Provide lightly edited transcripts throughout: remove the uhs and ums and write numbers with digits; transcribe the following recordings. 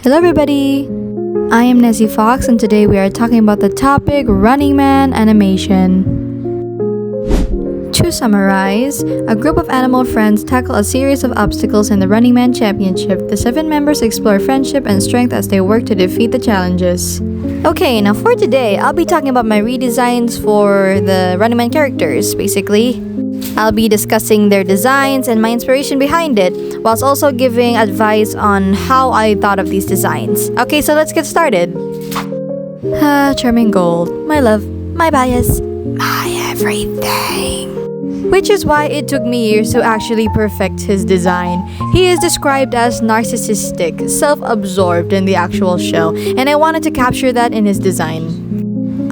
Hello everybody! I am Nezyfox and today we are talking about the topic Runningman animation. To summarize, a group of animal friends tackle a series of obstacles in the Runningman Championship. The 7 members explore friendship and strength as they work to defeat the challenges. Okay, now for today, I'll be talking about my redesigns for the Runningman characters, basically. I'll be discussing their designs and my inspiration behind it, whilst also giving advice on how I thought of these designs. Okay, so let's get started. Charming Gold, my love, my bias, my everything. Which is why it took me years to actually perfect his design. He is described as narcissistic, self-absorbed in the actual show, and I wanted to capture that in his design.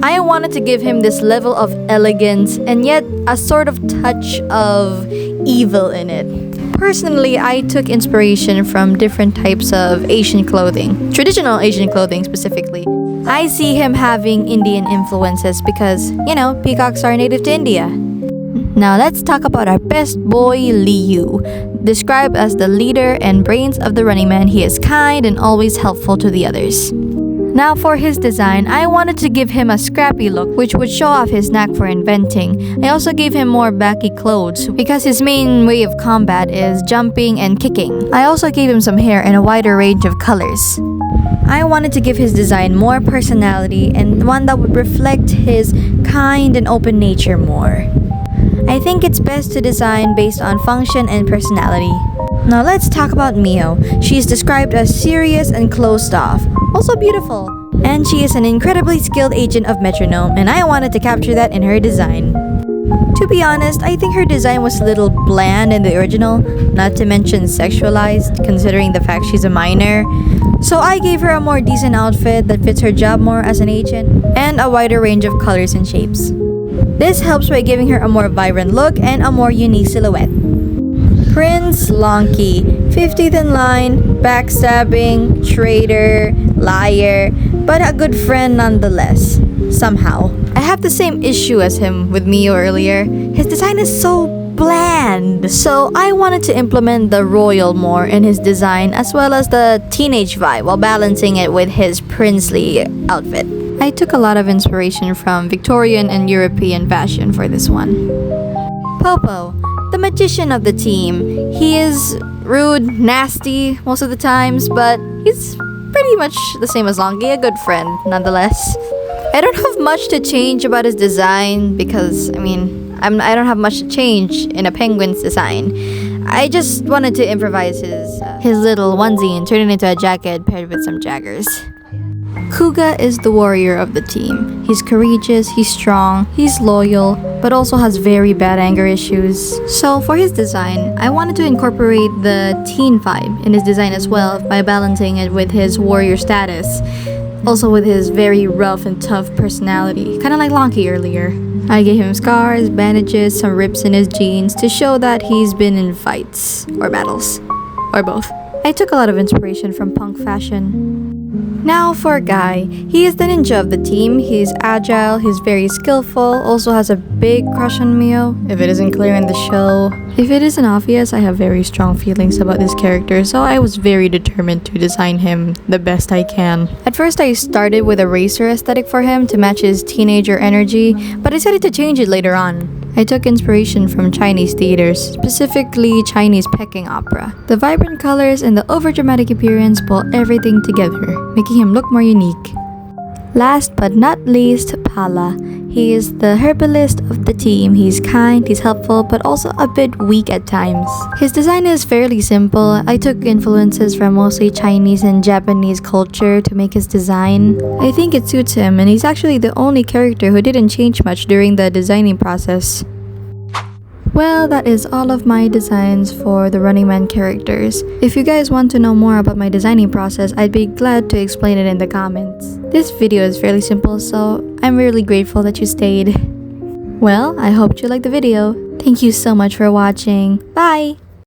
I wanted to give him this level of elegance and yet a sort of touch of evil in it. Personally, I took inspiration from different types of Asian clothing, traditional Asian clothing specifically. I see him having Indian influences because, peacocks are native to India. Now let's talk about our best boy, Liu. Described as the leader and brains of the Runningman, he is kind and always helpful to the others. Now for his design, I wanted to give him a scrappy look which would show off his knack for inventing. I also gave him more baggy clothes because his main way of combat is jumping and kicking. I also gave him some hair and a wider range of colors. I wanted to give his design more personality and one that would reflect his kind and open nature more. I think it's best to design based on function and personality. Now let's talk about Mio. She is described as serious and closed off, also beautiful. And she is an incredibly skilled agent of metronome, and I wanted to capture that in her design. To be honest, I think her design was a little bland in the original, not to mention sexualized, considering the fact she's a minor. So I gave her a more decent outfit that fits her job more as an agent, and a wider range of colors and shapes. This helps by giving her a more vibrant look and a more unique silhouette. Prince Lonky, 50th in line, backstabbing, traitor, liar, but a good friend nonetheless, somehow. I have the same issue as him with Mio earlier. His design is so bland. So I wanted to implement the royal more in his design as well as the teenage vibe while balancing it with his princely outfit. I took a lot of inspiration from Victorian and European fashion for this one. Popo, the magician of the team. He is rude, nasty most of the times, but he's pretty much the same as Longy, a good friend nonetheless. I don't have much to change about his design because, I don't have much to change in a penguin's design. I just wanted to improvise his little onesie and turn it into a jacket paired with some jaggers. Kuga is the warrior of the team. He's courageous, he's strong, he's loyal, but also has very bad anger issues. So for his design, I wanted to incorporate the teen vibe in his design as well by balancing it with his warrior status. Also with his very rough and tough personality, kind of like Lonky earlier. I gave him scars, bandages, some rips in his jeans to show that he's been in fights or battles, or both. I took a lot of inspiration from punk fashion. Now for Guy, he is the ninja of the team. He's agile, he's very skillful, also has a big crush on Mio, if it isn't clear in the show. If it isn't obvious, I have very strong feelings about this character, so I was very determined to design him the best I can. At first I started with a racer aesthetic for him to match his teenager energy, but I decided to change it later on. I took inspiration from Chinese theaters, specifically Chinese Peking opera. The vibrant colors and the overdramatic appearance pull everything together, making him look more unique. Last but not least, Pala. He is the herbalist of the team. He's kind, he's helpful, but also a bit weak at times. His design is fairly simple. I took influences from mostly Chinese and Japanese culture to make his design. I think it suits him, and he's actually the only character who didn't change much during the designing process. Well, that is all of my designs for the Runningman characters. If you guys want to know more about my designing process, I'd be glad to explain it in the comments. This video is fairly simple, so I'm really grateful that you stayed. Well, I hope you liked the video. Thank you so much for watching. Bye!